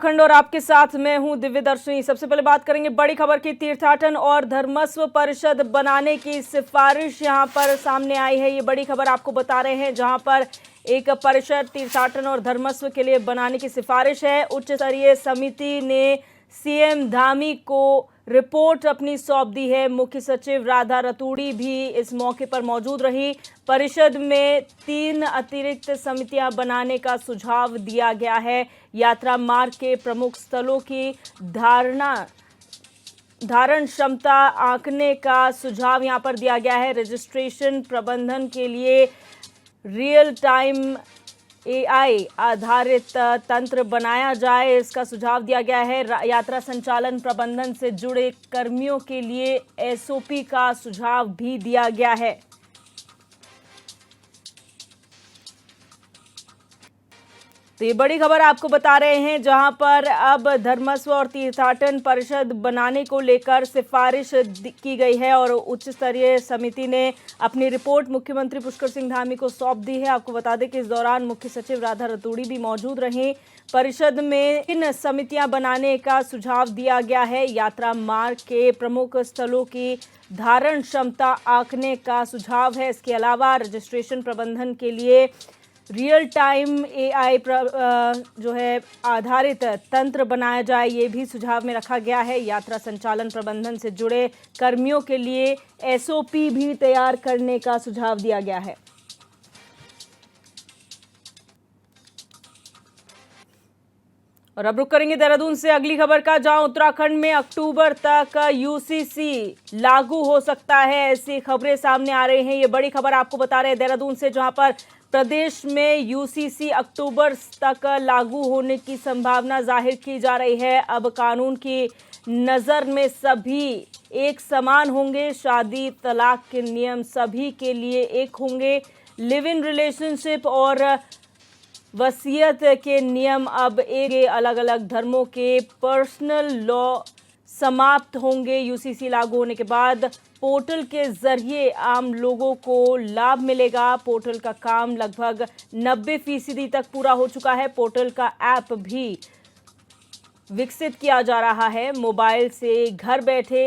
खंड और आपके साथ मैं हूं दिव्य दर्शनी। सबसे पहले बात करेंगे बड़ी खबर की। तीर्थाटन और धर्मस्व परिषद बनाने की सिफारिश यहां पर सामने आई है। ये बड़ी खबर आपको बता रहे हैं, जहां पर एक परिषद तीर्थाटन और धर्मस्व के लिए बनाने की सिफारिश है। उच्च स्तरीय समिति ने सीएम धामी को रिपोर्ट अपनी सौंप दी है। मुख्य सचिव राधा रतूड़ी भी इस मौके पर मौजूद रही। परिषद में 3 अतिरिक्त समितियां बनाने का सुझाव दिया गया है। यात्रा मार्ग के प्रमुख स्थलों की धारण क्षमता आंकने का सुझाव यहां पर दिया गया है। रजिस्ट्रेशन प्रबंधन के लिए रियल टाइम एआई आधारित तंत्र बनाया जाए, इसका सुझाव दिया गया है। यात्रा संचालन प्रबंधन से जुड़े कर्मियों के लिए एसओपी का सुझाव भी दिया गया है। तो ये बड़ी खबर आपको बता रहे हैं, जहां पर अब धर्मस्व और तीर्थाटन परिषद बनाने को लेकर सिफारिश की गई है और उच्च स्तरीय समिति ने अपनी रिपोर्ट मुख्यमंत्री पुष्कर सिंह धामी को सौंप दी है। आपको बता दें कि इस दौरान मुख्य सचिव राधा रतूड़ी भी मौजूद रहीं। परिषद में इन समितियां बनाने का सुझाव दिया गया है। यात्रा मार्ग के प्रमुख स्थलों की धारण क्षमता आंकने का सुझाव है। इसके अलावा रजिस्ट्रेशन प्रबंधन के लिए रियल टाइम एआई जो है आधारित तंत्र बनाया जाए, ये भी सुझाव में रखा गया है। यात्रा संचालन प्रबंधन से जुड़े कर्मियों के लिए एसओपी भी तैयार करने का सुझाव दिया गया है। और अब रुक करेंगे देहरादून से अगली खबर का, जहां उत्तराखंड में अक्टूबर तक यूसीसी लागू हो सकता है, ऐसी खबरें सामने आ रही हैं। ये बड़ी खबर आपको बता रहे हैं देहरादून से, जहां पर प्रदेश में यूसीसी अक्टूबर तक लागू होने की संभावना जाहिर की जा रही है। अब कानून की नज़र में सभी एक समान होंगे। शादी तलाक के नियम सभी के लिए एक होंगे। लिव इन रिलेशनशिप और वसीयत के नियम अब एक अलग अलग धर्मों के पर्सनल लॉ समाप्त होंगे। यूसीसी लागू होने के बाद पोर्टल के जरिए आम लोगों को लाभ मिलेगा। पोर्टल का काम लगभग 90% तक पूरा हो चुका है। पोर्टल का ऐप भी विकसित किया जा रहा है। मोबाइल से घर बैठे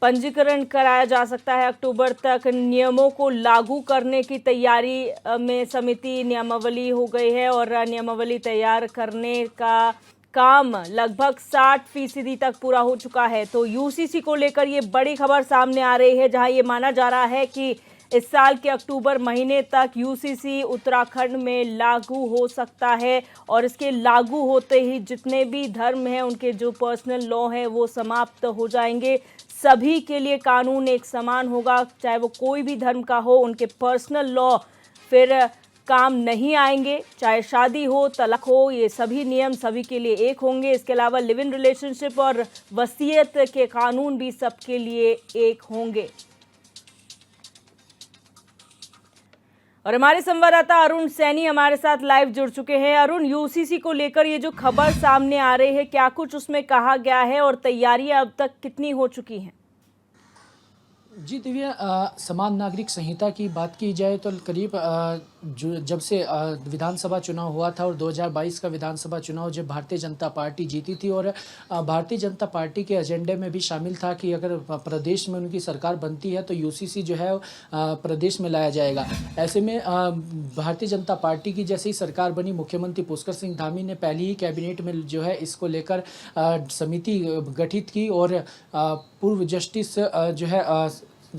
पंजीकरण कराया जा सकता है। अक्टूबर तक नियमों को लागू करने की तैयारी में समिति नियमावली हो गई है और नियमावली तैयार करने का काम लगभग 60% तक पूरा हो चुका है। तो यूसीसी को लेकर ये बड़ी खबर सामने आ रही है, जहां ये माना जा रहा है कि इस साल के अक्टूबर महीने तक यूसीसी उत्तराखंड में लागू हो सकता है और इसके लागू होते ही जितने भी धर्म हैं उनके जो पर्सनल लॉ हैं वो समाप्त हो जाएंगे। सभी के लिए कानून एक समान होगा, चाहे वो कोई भी धर्म का हो। उनके पर्सनल लॉ फिर काम नहीं आएंगे। चाहे शादी हो, तलाक हो, ये सभी नियम सभी के लिए एक होंगे। इसके अलावा लिव इन रिलेशनशिप और वसीयत के कानून भी सबके लिए एक होंगे। और हमारे संवाददाता अरुण सैनी हमारे साथ लाइव जुड़ चुके हैं। अरुण, यूसीसी को लेकर ये जो खबर सामने आ रही है, क्या कुछ उसमें कहा गया है और तैयारियां अब तक कितनी हो चुकी हैं? जी दिव्या, समान नागरिक संहिता की बात की जाए तो करीब जब से विधानसभा चुनाव हुआ था और 2022 का विधानसभा चुनाव जब भारतीय जनता पार्टी जीती थी और भारतीय जनता पार्टी के एजेंडे में भी शामिल था कि अगर प्रदेश में उनकी सरकार बनती है तो यूसीसी जो है प्रदेश में लाया जाएगा। ऐसे में भारतीय जनता पार्टी की जैसे ही सरकार बनी, मुख्यमंत्री पुष्कर सिंह धामी ने पहली ही कैबिनेट में जो है इसको लेकर समिति गठित की और पूर्व जस्टिस जो है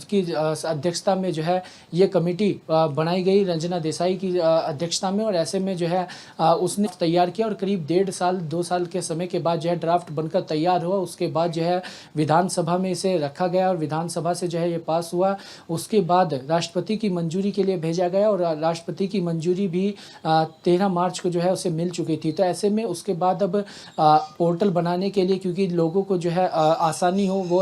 की अध्यक्षता में जो है ये कमेटी बनाई गई, रंजना देसाई की अध्यक्षता में। और ऐसे में जो है उसने तैयार किया और करीब 1.5 साल के समय के बाद जो है ड्राफ्ट बनकर तैयार हुआ। उसके बाद जो है विधानसभा में इसे रखा गया और विधानसभा से जो है ये पास हुआ। उसके बाद राष्ट्रपति की मंजूरी के लिए भेजा गया और राष्ट्रपति की मंजूरी भी 13 मार्च को जो है उसे मिल चुकी थी। तो ऐसे में उसके बाद अब पोर्टल बनाने के लिए, क्योंकि लोगों को जो है आसानी हो, वो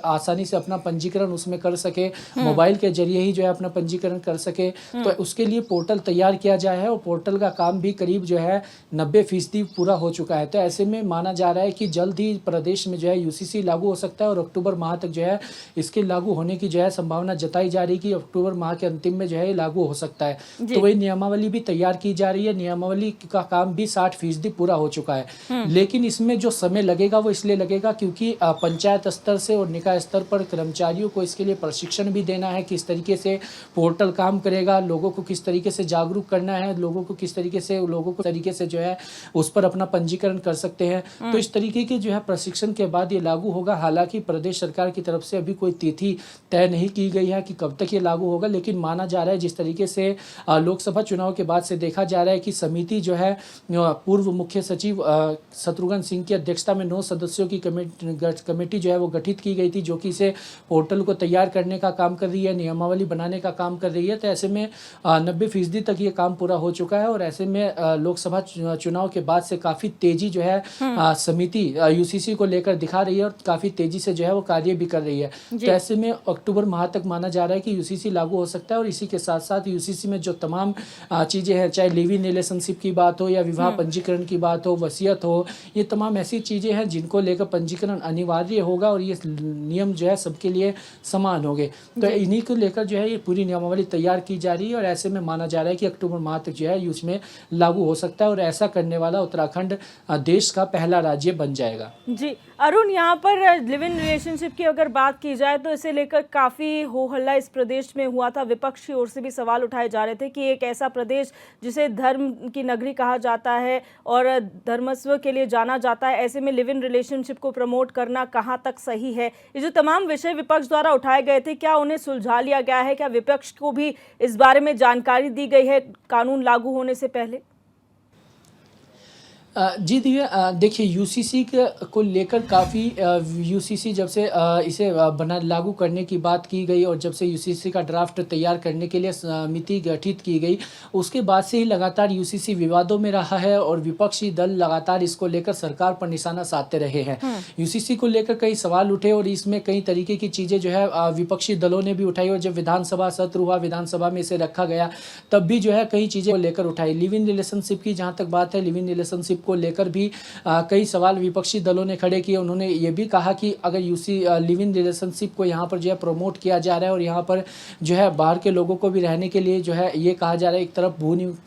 आसानी से अपना पंजीकरण उसमें कर कर सके, मोबाइल के जरिए ही जो है अपना पंजीकरण कर सके, तो उसके लिए पोर्टल तैयार किया जाए है और पोर्टल का काम भी करीब जो है 90% पूरा हो चुका है। तो ऐसे में माना जा रहा है कि जल्द ही प्रदेश में जो है यूसीसी लागू हो सकता है और अक्टूबर माह तक जो है इसके लागू होने की जो है संभावना जताई जा रही है कि अक्टूबर माह के अंतिम में जो है लागू हो सकता है। तो वही नियमावली भी तैयार की जा रही है, नियमावली का काम भी 60% पूरा हो चुका है। लेकिन इसमें जो समय लगेगा वो इसलिए लगेगा क्योंकि पंचायत स्तर से और निकाय स्तर पर कर्मचारियों को इसके लिए प्रशिक्षण भी देना है, किस तरीके से पोर्टल काम करेगा, लोगों को किस तरीके से जागरूक करना है, लोगों को किस तरीके से जो है उस पर अपना पंजीकरण कर सकते हैं। तो इस तरीके के जो है प्रशिक्षण के बाद ये लागू होगा। हालांकि प्रदेश सरकार की तरफ से अभी कोई तिथि तय नहीं की गई है कि कब तक ये लागू होगा, लेकिन माना जा रहा है जिस तरीके से लोकसभा चुनाव के बाद से देखा जा रहा है कि समिति जो है पूर्व मुख्य सचिव शत्रुघ्न सिंह की अध्यक्षता में 9 सदस्यों की कमेटी जो है वो गठित की गई थी, जो कि इसे पोर्टल को तैयार करने का काम कर रही है, नियमावली बनाने का काम कर रही है। तो ऐसे में 90% तक ये काम पूरा हो चुका है और ऐसे में लोकसभा चुनाव के बाद से काफ़ी तेजी जो है समिति यूसीसी को लेकर दिखा रही है और काफ़ी तेजी से जो है वो कार्य भी कर रही है। तो ऐसे में अक्टूबर माह तक माना जा रहा है कि यूसीसी लागू हो सकता है और इसी के साथ साथ यूसीसी में जो तमाम चीज़ें हैं, चाहे लिव इन रिलेशनशिप की बात हो या विवाह पंजीकरण की बात हो, वसीयत हो, ये तमाम ऐसी चीज़ें हैं जिनको लेकर पंजीकरण अनिवार्य होगा और ये नियम जो है सबके लिए समान होंगे। तो इन्हीं को लेकर जो है ये पूरी नियमावली तैयार की जा रही है और ऐसे में माना जा रहा है कि अक्टूबर माह तक जो है इसमें लागू हो सकता है और ऐसा करने वाला उत्तराखंड देश का पहला राज्य बन जाएगा। जी अरुण, यहाँ पर लिव इन रिलेशनशिप की अगर बात की जाए तो इसे लेकर काफ़ी हो हल्ला इस प्रदेश में हुआ था। विपक्ष की ओर से भी सवाल उठाए जा रहे थे कि एक ऐसा प्रदेश जिसे धर्म की नगरी कहा जाता है और धर्मस्व के लिए जाना जाता है, ऐसे में लिव इन रिलेशनशिप को प्रमोट करना कहाँ तक सही है? ये जो तमाम विषय विपक्ष द्वारा उठाए गए थे, क्या उन्हें सुलझा लिया गया है? क्या विपक्ष को भी इस बारे में जानकारी दी गई है कानून लागू होने से पहले? जी देखिए यूसीसी को लेकर काफ़ी यूसीसी जब से इसे लागू करने की बात की गई और जब से यूसीसी का ड्राफ्ट तैयार करने के लिए समिति गठित की गई, उसके बाद से ही लगातार यूसीसी विवादों में रहा है और विपक्षी दल लगातार इसको लेकर सरकार पर निशाना साधते रहे हैं। यूसीसी को लेकर कई सवाल उठे और इसमें कई तरीके की चीज़ें जो है विपक्षी दलों ने भी उठाई और जब विधानसभा सत्र हुआ, विधानसभा में इसे रखा गया, तब भी जो है कई चीज़ें लेकर उठाई। लिव इन रिलेशनशिप की जहाँ तक बात है, लिव इन रिलेशनशिप को लेकर भी कई सवाल विपक्षी दलों ने खड़े किए। उन्होंने ये भी कहा कि अगर लिव इन रिलेशनशिप को यहाँ पर जो है प्रमोट किया जा रहा है और यहाँ पर जो है बाहर के लोगों को भी रहने के लिए जो है ये कहा जा रहा है, एक तरफ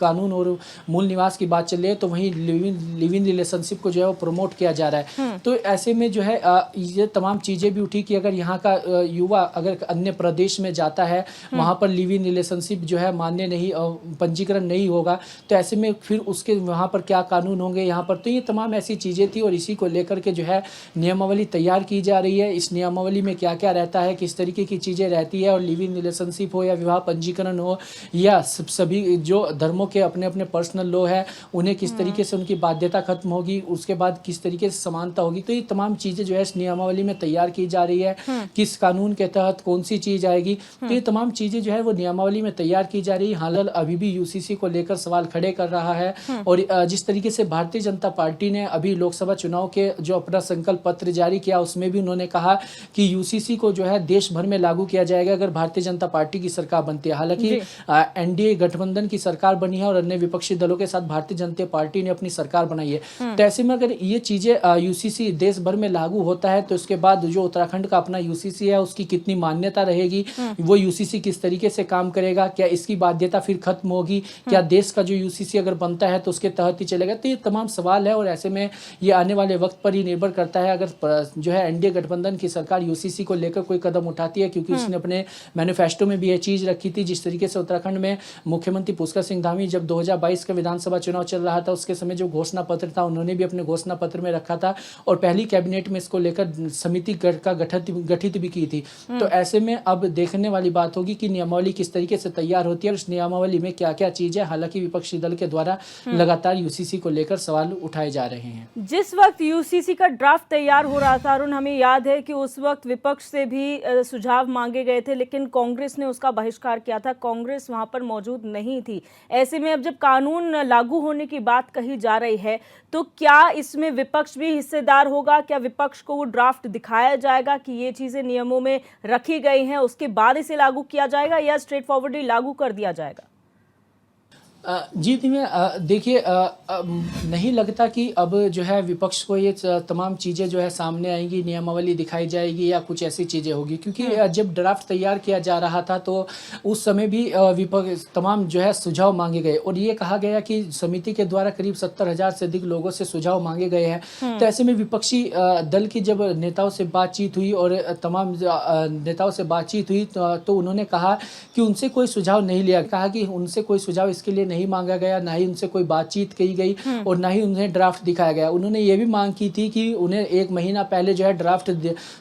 कानून और मूल निवास की बात चल रही है तो वहीं लिव इन रिलेशनशिप को जो है वो प्रमोट किया जा रहा है। तो ऐसे में जो है ये तमाम चीज़ें भी उठी कि अगर यहाँ का युवा अगर अन्य प्रदेश में जाता है, वहाँ पर लिव इन रिलेशनशिप जो है मान्य नहीं, पंजीकरण नहीं होगा, तो ऐसे में फिर उसके वहाँ पर क्या कानून होंगे यहाँ पर। तो ये तमाम ऐसी चीज़ें थी और इसी को लेकर के जो है नियमावली तैयार की जा रही है। इस नियमावली में क्या क्या रहता है, किस तरीके की चीज़ें रहती है और लिव इन रिलेशनशिप हो या विवाह पंजीकरण हो या सभी जो धर्मों के अपने अपने पर्सनल लॉ है, उन्हें किस तरीके से उनकी बाध्यता खत्म होगी, उसके बाद किस तरीके से समानता होगी। तो ये तमाम चीज़ें जो है इस नियमावली में तैयार की जा रही है, किस कानून के तहत कौन सी चीज़ आएगी। तो ये तमाम चीज़ें जो है वो नियमावली में तैयार की जा रही है। हालांकि अभी भी यूसीसी को लेकर सवाल खड़े कर रहा है और जिस तरीके से भारतीय जनता पार्टी ने अभी लोकसभा चुनाव के जो अपना संकल्प पत्र जारी किया, उसमें भी उन्होंने कहा कि यूसीसी को जो है देश भर में लागू किया जाएगा अगर भारतीय जनता पार्टी की सरकार बनती है। हालांकि एनडीए गठबंधन की सरकार बनी है और अन्य विपक्षी दलों के साथ भारतीय जनता पार्टी ने अपनी सरकार बनाई है। तो ऐसे में अगर ये चीजें यूसीसी देश भर में लागू होता है तो उसके बाद जो उत्तराखंड का अपना यूसीसी है उसकी कितनी मान्यता रहेगी, वो यूसीसी किस तरीके से काम करेगा, क्या इसकी बाध्यता फिर खत्म होगी, क्या देश का जो यूसीसी अगर बनता है तो उसके तहत ही चलेगा। तो ये तमाम सवाल है और ऐसे में ये आने वाले वक्त पर ही निर्भर करता है अगर जो है एनडीए गठबंधन की सरकार यूसीसी को लेकर कोई कदम उठाती है, क्योंकि उसने अपने मैनिफेस्टो में भी यह चीज रखी थी। जिस तरीके से उत्तराखंड में मुख्यमंत्री पुष्कर सिंह धामी जब 2022 का विधानसभा चुनाव चल रहा था, उसके समय जो घोषणा पत्र था उन्होंने भी अपने घोषणा पत्र में रखा था और पहली कैबिनेट में इसको लेकर समिति का गठित भी की थी। तो ऐसे में अब देखने वाली बात होगी कि नियमावली किस तरीके से तैयार होती है और उस नियमावली में क्या क्या चीज है। हालांकि विपक्षी दल के द्वारा लगातार यूसीसी को लेकर सवाल उठाए जा रहे हैं। जिस वक्त यूसीसी का ड्राफ्ट तैयार हो रहा था अरुण, हमें याद है कि उस वक्त विपक्ष से भी सुझाव मांगे गए थे, लेकिन कांग्रेस ने उसका बहिष्कार किया था। कांग्रेस वहां पर मौजूद नहीं थी। ऐसे में अब जब कानून लागू होने की बात कही जा रही है, तो क्या इसमें विपक्ष भी हिस्सेदार होगा? क्या विपक्ष को वो ड्राफ्ट दिखाया जाएगा कि ये चीजें नियमों में रखी गई हैं, उसके बाद इसे लागू किया जाएगा, या स्ट्रेट फॉरवर्डली लागू कर दिया जाएगा? जी देखिए, नहीं लगता कि अब जो है विपक्ष को ये तमाम चीज़ें जो है सामने आएंगी, नियमावली दिखाई जाएगी या कुछ ऐसी चीज़ें होगी, क्योंकि जब ड्राफ्ट तैयार किया जा रहा था तो उस समय भी विपक्ष तमाम जो है सुझाव मांगे गए और ये कहा गया कि समिति के द्वारा करीब 70,000 से अधिक लोगों से सुझाव मांगे गए हैं। तो ऐसे में विपक्षी दल की जब नेताओं से बातचीत हुई और तमाम नेताओं से बातचीत हुई तो उन्होंने कहा कि उनसे कोई सुझाव नहीं लिया, कहा कि उनसे कोई सुझाव इसके लिए नहीं मांगा गया, ना ही उनसे कोई बातचीत की गई और ना ही उन्हें ड्राफ्ट दिखाया गया। उन्होंने ये भी मांग की थी कि उन्हें 1 महीना पहले जो है ड्राफ्ट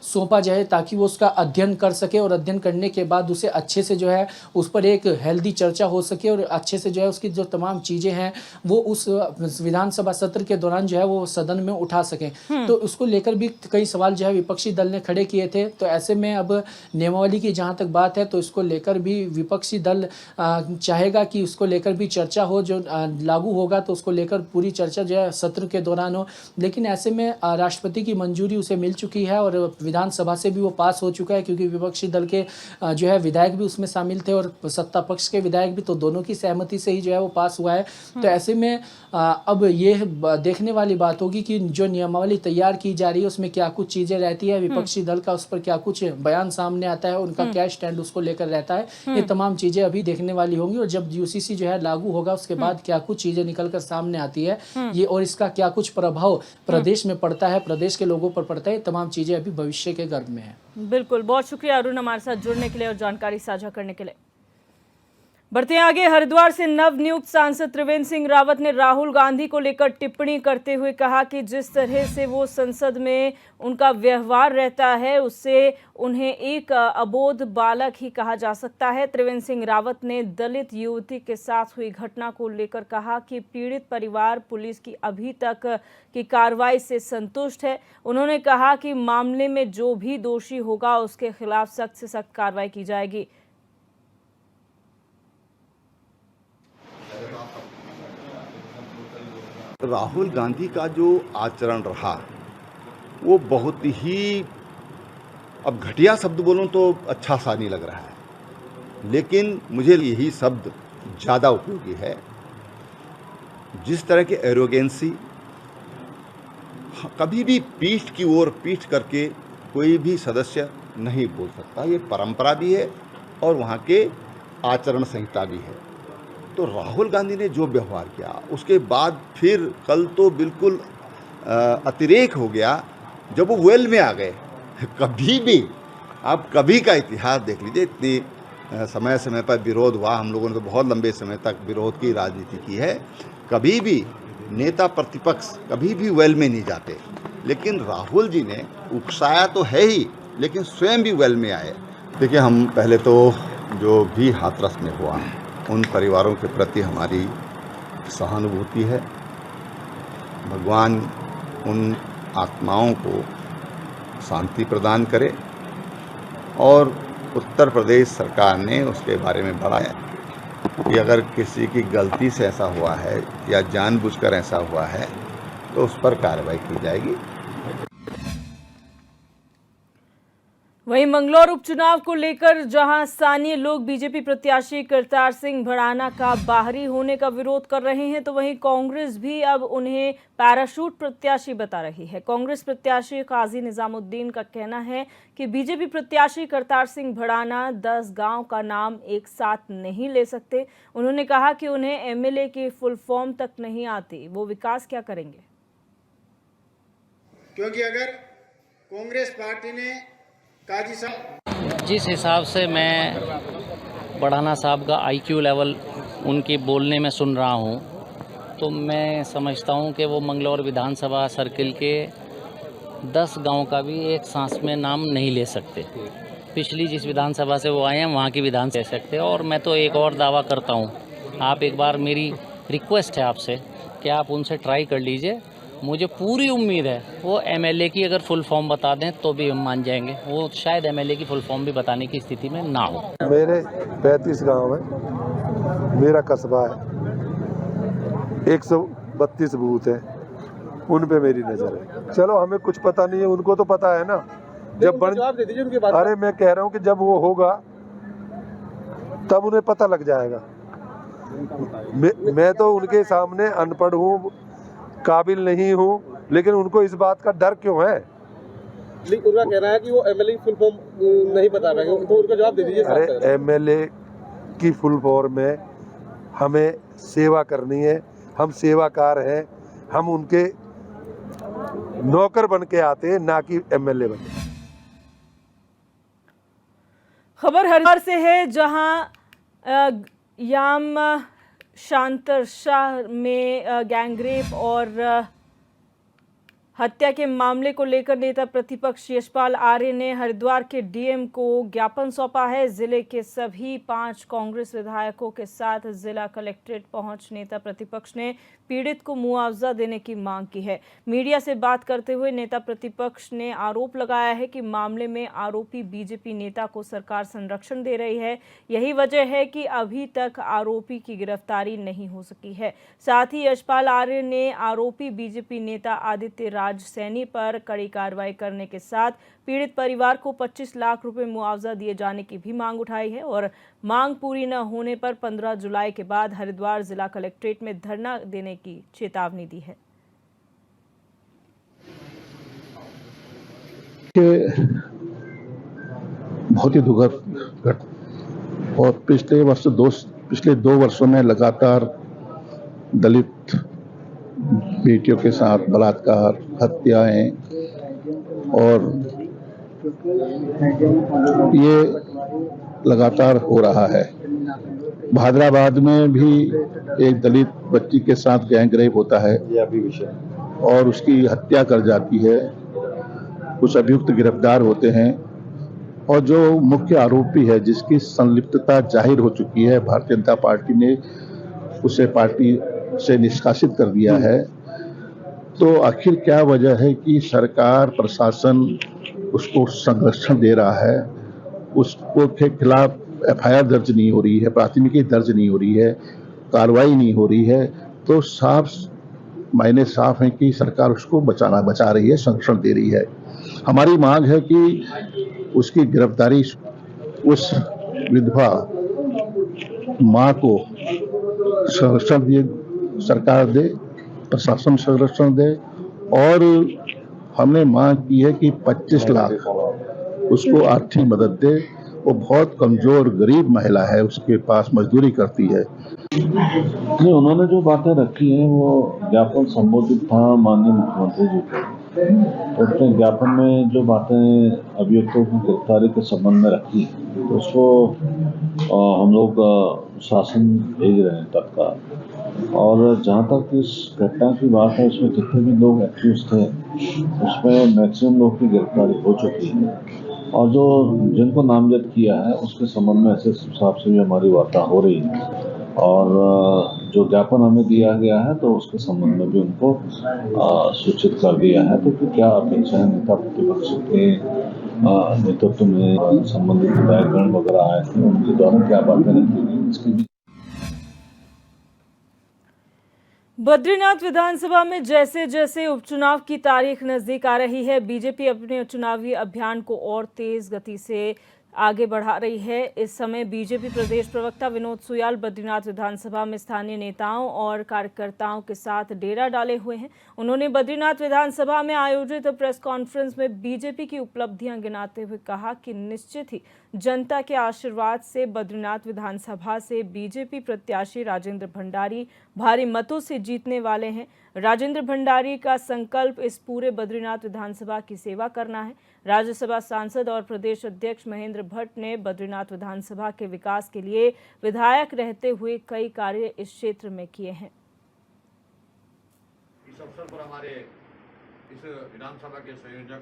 सौंपा जाए ताकि वो उसका अध्ययन कर सके और अध्ययन करने के बाद उसे अच्छे से जो है उस पर एक हेल्दी चर्चा हो सके और अच्छे से जो है उसकी जो तमाम चीज़ें हैं वो उस विधानसभा सत्र के दौरान जो है वो सदन में उठा सकें। तो उसको लेकर भी कई सवाल जो है विपक्षी दल ने खड़े किए थे। तो ऐसे में अब नियमावली की जहाँ तक बात है तो इसको लेकर भी विपक्षी दल चाहेगा कि उसको लेकर भी चर्चा हो, जो लागू होगा तो उसको लेकर पूरी चर्चा जो है सत्र के दौरान हो। लेकिन ऐसे में राष्ट्रपति की मंजूरी उसे मिल चुकी है और विधानसभा से भी वो पास हो चुका है, क्योंकि विपक्षी दल के जो है विधायक भी उसमें शामिल थे और सत्ता पक्ष के विधायक भी, तो दोनों की सहमति से ही जो है वो पास हुआ है। तो ऐसे में अब ये देखने वाली बात होगी कि जो नियमावली तैयार की जा रही है उसमें क्या कुछ चीज़ें रहती है, विपक्षी दल का उस पर क्या कुछ बयान सामने आता है, उनका क्या स्टैंड उसको लेकर रहता है। ये तमाम चीज़ें अभी देखने वाली होंगी और जब यूसीसी जो है लागू होगा उसके बाद क्या कुछ चीजें निकल कर सामने आती है ये और इसका क्या कुछ प्रभाव प्रदेश में पड़ता है, प्रदेश के लोगों पर पड़ता है, तमाम चीजें अभी भविष्य के गर्भ में है। बिल्कुल, बहुत शुक्रिया अरुण हमारे साथ जुड़ने के लिए और जानकारी साझा करने के लिए। बढ़ते हैं आगे। हरिद्वार से नवनियुक्त सांसद त्रिवेंद्र सिंह रावत ने राहुल गांधी को लेकर टिप्पणी करते हुए कहा कि जिस तरह से वो संसद में उनका व्यवहार रहता है उससे उन्हें एक अबोध बालक ही कहा जा सकता है। त्रिवेंद्र सिंह रावत ने दलित युवती के साथ हुई घटना को लेकर कहा कि पीड़ित परिवार पुलिस की अभी तक की कार्रवाई से संतुष्ट है। उन्होंने कहा कि मामले में जो भी दोषी होगा उसके खिलाफ सख्त से सख्त कार्रवाई की जाएगी। राहुल गांधी का जो आचरण रहा वो बहुत ही, अब घटिया शब्द बोलूं तो अच्छा सा नहीं लग रहा है, लेकिन मुझे यही शब्द ज़्यादा उपयोगी है। जिस तरह की एरोगेंसी, कभी भी पीठ की ओर पीठ करके कोई भी सदस्य नहीं बोल सकता, ये परंपरा भी है और वहाँ के आचरण संहिता भी है। तो राहुल गांधी ने जो व्यवहार किया उसके बाद फिर कल तो बिल्कुल अतिरेक हो गया जब वो वेल में आ गए। कभी भी आप कभी का इतिहास देख लीजिए, इतनी समय समय पर विरोध हुआ, हम लोगों ने तो बहुत लंबे समय तक विरोध की राजनीति की है, कभी भी नेता प्रतिपक्ष कभी भी वेल में नहीं जाते। लेकिन राहुल जी ने उकसाया तो है ही, लेकिन स्वयं भी वेल में आए। देखिए, हम पहले तो जो भी हाथरस में हुआ उन परिवारों के प्रति हमारी सहानुभूति है। भगवान उन आत्माओं को शांति प्रदान करे और उत्तर प्रदेश सरकार ने उसके बारे में बढ़ाया कि अगर किसी की गलती से ऐसा हुआ है या जानबूझकर ऐसा हुआ है तो उस पर कार्रवाई की जाएगी। वहीं मंगलौर उपचुनाव को लेकर जहां स्थानीय लोग बीजेपी प्रत्याशी करतार सिंह भड़ाना का बाहरी होने का विरोध कर रहे हैं, तो वहीं कांग्रेस भी अब उन्हें पैराशूट प्रत्याशी बता रही है। कांग्रेस प्रत्याशी काजी निजामुद्दीन का कहना है कि बीजेपी प्रत्याशी करतार सिंह भड़ाना 10 गांव का नाम एक साथ नहीं ले सकते। उन्होंने कहा कि उन्हें एमएलए की फुल फॉर्म तक नहीं आती, वो विकास क्या करेंगे। क्योंकि अगर कांग्रेस पार्टी ने काजी साहब, जिस हिसाब से मैं बढ़ाना साहब का आईक्यू लेवल उनके बोलने में सुन रहा हूं, तो मैं समझता हूं कि वो मंगलौर विधानसभा सर्किल के 10 गांव का भी एक सांस में नाम नहीं ले सकते। पिछली जिस विधानसभा से वो आए हैं वहां की विधान ले सकते। और मैं तो एक और दावा करता हूं, आप एक बार मेरी रिक्वेस्ट है आपसे कि आप उनसे ट्राई कर लीजिए। मुझे पूरी उम्मीद है वो एमएलए की अगर फुल फॉर्म बता दें तो भी हम मान जाएंगे। वो शायद एमएलए की फुल फॉर्म भी बताने की स्थिति में ना हो। मेरे 35 गांव है, मेरा कस्बा है, 132 बूथ है, उन पे मेरी नज़र है। चलो हमें कुछ पता नहीं है, उनको तो पता है ना। जब जवाब दे दीजिए उनकी बात। अरे मैं कह रहा हूँ कि जब वो होगा तब उन्हें पता लग जाएगा। मैं तो उनके सामने अनपढ़ हूँ, काबिल नहीं हूँ, लेकिन उनको इस बात का डर क्यों है? उनका कहना है कि वो एमएलए की फुल फॉर्म नहीं बता रहे हैं, तो उनका जवाब दे दीजिए। अरे एमएलए की फुल फॉर्म में हमें सेवा करनी है, हम सेवाकार हैं, हम उनके नौकर बन के आते हैं, ना कि एमएलए बन के। खबर हरिद्वार से है, जहां याम शांतरशाह में गैंगरेप और हत्या के मामले को लेकर नेता प्रतिपक्ष यशपाल आर्य ने हरिद्वार के डीएम को ज्ञापन सौंपा है। जिले के सभी 5 कांग्रेस विधायकों के साथ जिला कलेक्ट्रेट पहुंच नेता प्रतिपक्ष ने पीड़ित को मुआवजा देने की मांग की है। मीडिया से बात करते हुए नेता प्रतिपक्ष ने आरोप लगाया है कि मामले में आरोपी बीजेपी नेता को सरकार संरक्षण दे रही है। यही वजह है कि अभी तक आरोपी की गिरफ्तारी नहीं हो सकी है। साथ ही यशपाल आर्य ने आरोपी बीजेपी नेता आदित्य राज सैनी पर कड़ी कार्रवाई करने के साथ पीड़ित परिवार को 25 लाख रुपए मुआवजा दिए जाने की भी मांग उठाई है और मांग पूरी न होने पर 15 जुलाई के बाद हरिद्वार जिला कलेक्ट्रेट में धरना देने की चेतावनी दी है। बहुत ही दुखद और पिछले 2 वर्षों में लगातार दलित बेटियों के साथ बलात्कार, हत्याएं और ये लगातार हो रहा है। भादराबाद में भी एक दलित बच्ची के साथ गैंग रेप होता है और उसकी हत्या कर जाती है। कुछ अभियुक्त गिरफ्तार होते हैं और जो मुख्य आरोपी है जिसकी संलिप्तता जाहिर हो चुकी है, भारतीय जनता पार्टी ने उसे पार्टी से निष्कासित कर दिया है। तो आखिर क्या वजह है कि सरकार, प्रशासन उसको संरक्षण दे रहा है, उसको के खिलाफ एफआईआर दर्ज नहीं हो रही है, प्राथमिकी दर्ज नहीं हो रही है, कार्रवाई नहीं हो रही है? तो मायने साफ है कि सरकार उसको बचा रही है, संरक्षण दे रही है। हमारी मांग है कि उसकी गिरफ्तारी, उस विधवा मां को संरक्षण दिए, सरकार दे, प्रशासन संरक्षण दे। और हमने मांग की है कि 25 लाख उसको आर्थिक मदद दे। वो बहुत कमजोर गरीब महिला है, उसके पास मजदूरी करती है। नहीं, उन्होंने जो बातें रखी हैं वो ज्ञापन संबोधित था माननीय मुख्यमंत्री जी को। उसने ज्ञापन में जो बातें अभियुक्तों की गिरफ्तारी के संबंध में रखी तो उसको हम लोग शासन भेज रहे हैं तत्काल। और जहाँ तक इस घटना की बात है, उसमें जितने भी लोग एक्यूज थे उसमें मैक्सिमम लोग की गिरफ्तारी हो चुकी है और जो जिनको नामजद किया है उसके संबंध में ऐसे हिसाब से भी हमारी वार्ता हो रही है। और जो ज्ञापन हमें दिया गया है तो उसके संबंध में भी उनको सूचित कर दिया है। तो फिर क्या अपेक्षा है, नेता प्रतिपक्ष के नेतृत्व में संबंधित विधायकगण वगैरह आए थे, उनके द्वारा क्या बातें रखी गई, इसकी भी। बद्रीनाथ विधानसभा में जैसे जैसे उपचुनाव की तारीख नजदीक आ रही है, बीजेपी अपने चुनावी अभियान को और तेज गति से आगे बढ़ा रही है। इस समय बीजेपी प्रदेश प्रवक्ता विनोद सुयाल बद्रीनाथ विधानसभा में स्थानीय नेताओं और कार्यकर्ताओं के साथ डेरा डाले हुए हैं। उन्होंने बद्रीनाथ विधानसभा में आयोजित प्रेस कॉन्फ्रेंस में बीजेपी की उपलब्धियां गिनाते हुए कहा कि निश्चित ही जनता के आशीर्वाद से बद्रीनाथ विधानसभा से बीजेपी प्रत्याशी राजेंद्र भंडारी भारी मतों से जीतने वाले हैं। राजेंद्र भंडारी का संकल्प इस पूरे बद्रीनाथ विधानसभा की सेवा करना है। राज्यसभा सांसद और प्रदेश अध्यक्ष महेंद्र भट्ट ने बद्रीनाथ विधानसभा के विकास के लिए विधायक रहते हुए कई कार्य इस क्षेत्र में किए हैं। इस अवसर पर हमारे इस विधानसभा के संयोजक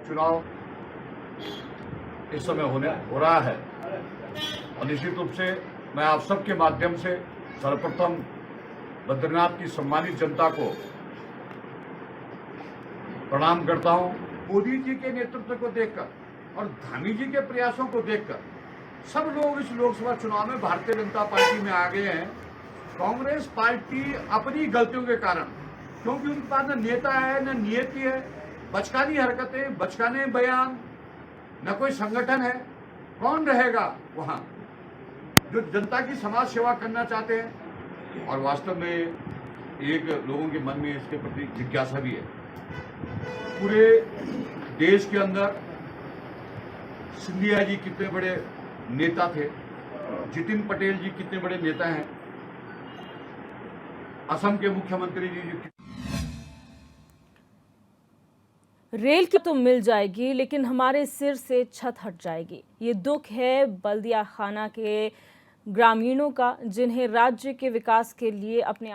चुनाव इस समय हो रहा है और निश्चित रूप से मैं आप सबके माध्यम से सर्वप्रथम बद्रीनाथ की सम्मानित जनता को प्रणाम करता हूं। मोदी जी के नेतृत्व को देखकर और धामी जी के प्रयासों को देखकर सब लोग इस लोकसभा चुनाव में भारतीय जनता पार्टी में आ गए हैं। कांग्रेस पार्टी अपनी गलतियों के कारण, क्योंकि उनके पास न नेता है न नियति है, बचकानी हरकतें, बचकाने बयान, न कोई संगठन है, कौन रहेगा वहां जो जनता की समाज सेवा करना चाहते हैं। और वास्तव में एक लोगों के मन में इसके प्रति जिज्ञासा भी है। पूरे देश के अंदर सिंधिया जी कितने बड़े नेता थे, जितिन पटेल जी कितने बड़े नेता हैं, असम के मुख्यमंत्री जी रेल की तो मिल जाएगी लेकिन हमारे सिर से छत हट जाएगी। ये दुख है बल्दिया खाना के ग्रामीणों का, जिन्हें राज्य के विकास के लिए अपने